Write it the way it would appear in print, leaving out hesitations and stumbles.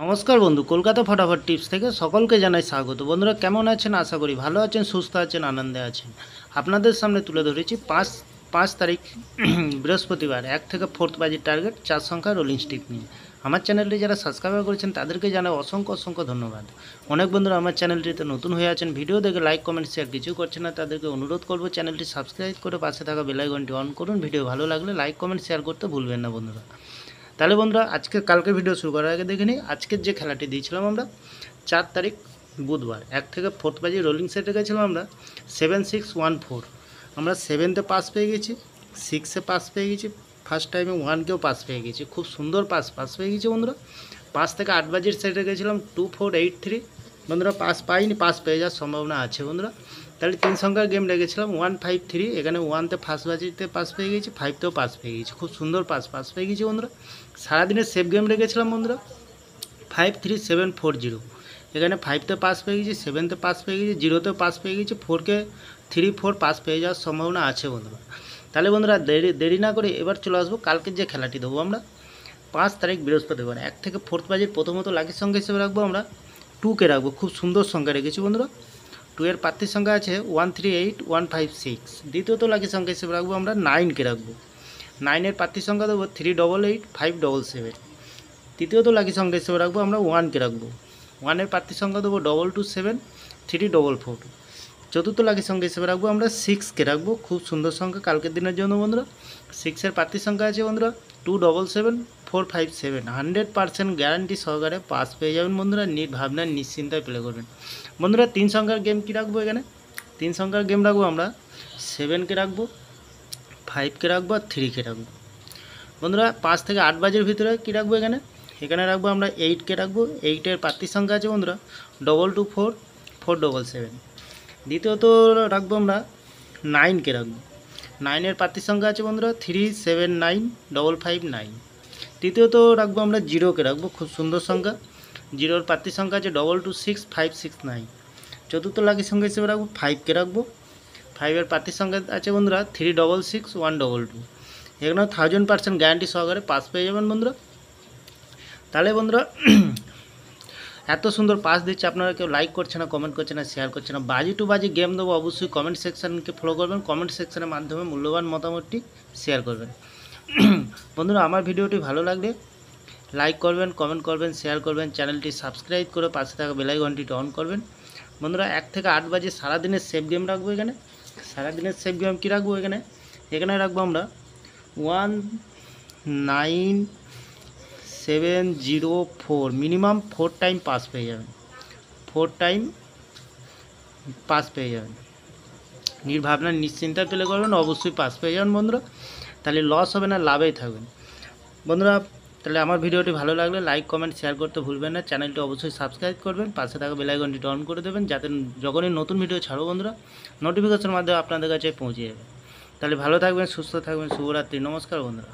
নমস্কার বন্ধু, কলকাতা ফটাফট টিপস থেকে সকলকে জানাই স্বাগত। বন্ধুরা কেমন আছেন? আশা করি ভালো আছেন, সুস্থ আছেন, আনন্দে আছেন। আপনাদের সামনে তুলে ধরেছি পাঁচ পাঁচ তারিখ বৃহস্পতিবার 1 থেকে 4 বাজির টার্গেট 4 সংখ্যা রোলিং স্টিক নিয়ে। আমার চ্যানেলটি যারা সাবস্ক্রাইব করেছেন তাদেরকে জানাই অসংখ্য অসংখ্য ধন্যবাদ। অনেক বন্ধুরা আমার চ্যানেলটিতে নতুন হয়ে আছেন, ভিডিও দেখে লাইক কমেন্ট শেয়ার কিছু করছেন না, তাদেরকে অনুরোধ করব চ্যানেলটি সাবস্ক্রাইব করে পাশে থাকা বেল আইকনটি অন করুন। ভিডিও ভালো লাগলে লাইক কমেন্ট শেয়ার করতে ভুলবেন না বন্ধুরা। তাহলে বন্ধুরা কালকে ভিডিও শুরু করার আগে দেখে নিই আজকের যে খেলাটি দিয়েছিলাম আমরা 4 তারিখ বুধবার 1 থেকে 4 বাজে রোলিং সেটে গেছিলাম আমরা 7614। আমরা 7তে পাস পেয়ে গেছি, 6এ পাস পেয়ে গেছি, ফার্স্ট টাইমে 1কেও পাস পেয়ে গেছি। খুব সুন্দর পাস পেয়ে গেছি বন্ধুরা। 5 থেকে 8 বাজের সেটে গেছিলাম 2483। বন্ধুরা পাস পাইনি, পাস পেয়ে যাওয়ার সম্ভাবনা আছে বন্ধুরা। তাহলে 3 সংখ্যার গেম রেখেছিলাম 153। এখানে 1তে ফার্স্ট বাজিতে পাস পেয়ে গেছি, 5তেও পাস পেয়ে গেছি। খুব সুন্দর পাস পেয়ে গেছি বন্ধুরা। সারাদিনের সেফ গেম রেখেছিলাম বন্ধুরা 53740। এখানে 5তে পাস পেয়ে গেছি, 7তে পাস পেয়ে গেছি, 0তেও পাস পেয়ে গেছি, 4কে 3-4 পাস পেয়ে যাওয়ার সম্ভাবনা আছে বন্ধুরা। তাহলে বন্ধুরা দেরি না করে এবার চলে আসবো কালকের যে খেলাটি দেবো আমরা 5 তারিখ বৃহস্পতিবার 1 থেকে 4 বাজের প্রথমত লাকির সংখ্যা হিসেবে রাখবো আমরা 2কে রাখবো। খুব সুন্দর সংখ্যা রেখেছি বন্ধুরা। 2 এর প্রার্থীর সংখ্যা আছে 138156। দ্বিতীয়ত লাকির সংখ্যা হিসেবে রাখবো আমরা 9কে রাখবো। 9 এর প্রার্থীর সংখ্যা দেবো 388577। তৃতীয়ত লাকি সংখ্যা হিসেবে রাখবো আমরা 1কে রাখবো। 1 এর প্রার্থীর সংখ্যা দেবো 227344। চতুর্থ লাকি সংখ্যা হিসেবে রাখবো আমরা 6কে রাখবো। খুব সুন্দর সংখ্যা কালকের দিনের জন্য বন্ধুরা। 6 এর প্রার্থীর সংখ্যা আছে বন্ধুরা 277457। 100% গ্যারান্টি সহকারে পাস পেয়ে যাবেন বন্ধুরা। ভাবনা নিশ্চিন্তায় প্লে করবেন বন্ধুরা। 3 সংখ্যার গেম কী রাখবো এখানে? 3 সংখ্যার গেম রাখবো আমরা 7কে রাখবো, 5কে রাখবো আর 3কে রাখবো বন্ধুরা। 5 থেকে 8 বাজের ভিতরে কী রাখবো এখানে রাখবো আমরা 8কে রাখবো। 8 এর প্রার্থীর সংখ্যা আছে বন্ধুরা 224477। দ্বিতীয়ত রাখবো আমরা 9কে রাখবো। 9 এর প্রার্থীর সংখ্যা আছে বন্ধুরা 379559। তৃতীয়ত রাখবো আমরা 0কে রাখবো। খুব সুন্দর সংখ্যা। 0 এর প্রার্থীর সংখ্যা আছে 226569। চতুর্থ লাকির সংখ্যা হিসেবে রাখবো 5কে রাখবো। 5 এর প্রার্থীর সংখ্যা আছে বন্ধুরা 366122। এখানেও 1000% গ্যারান্টি সহকারে পাস পেয়ে যাবেন বন্ধুরা। তাহলে বন্ধুরা এত সুন্দর পাস দিচ্ছে, আপনারা কেউ লাইক করছে না, কমেন্ট করছে না, শেয়ার করছে না। বাজি টু বাজি গেম দেবো, অবশ্যই কমেন্ট সেকশানকে ফলো করবেন। কমেন্ট সেকশানের মাধ্যমে মূল্যবান মতামতটি শেয়ার করবেন বন্ধুরা। আমার ভিডিওটি ভালো লাগলে লাইক করবেন, কমেন্ট করবেন, শেয়ার করবেন, চ্যানেলটি সাবস্ক্রাইব করে পাশে থাকা বেল আইকনটি অন করবেন বন্ধুরা। 1 থেকে 8 বাজে সারাদিনের সেফ গেম রাখবো এখানে। সারাদিনের সেফ গেম কী রাখবো এখানে রাখবো আমরা 19704। মিনিমাম 4 টাইম পাস পেয়ে যাবেন। 4 টাইম পাস পেয়ে যাবেন। নির্ভাবনা নিশ্চিন্তায় প্লে করবেন, অবশ্যই পাস পেয়ে যাবেন বন্ধুরা। তাহলে লস হবে না, লাভেই থাকবেন বন্ধুরা। তাহলে আমার ভিডিওটি ভালো লাগলে লাইক কমেন্ট শেয়ার করতে ভুলবেন না। চ্যানেলটি অবশ্যই সাবস্ক্রাইব করবেন, পাশে থাকা বেল আইকনটি অন করে দেবেন, যাতে যখনই নতুন ভিডিও ছাড়ো বন্ধুরা নোটিফিকেশনের মাধ্যমে আপনাদের কাছে পৌঁছে যাবে। তাহলে ভালো থাকবেন, সুস্থ থাকবেন। শুভরাত্রি, নমস্কার বন্ধুরা।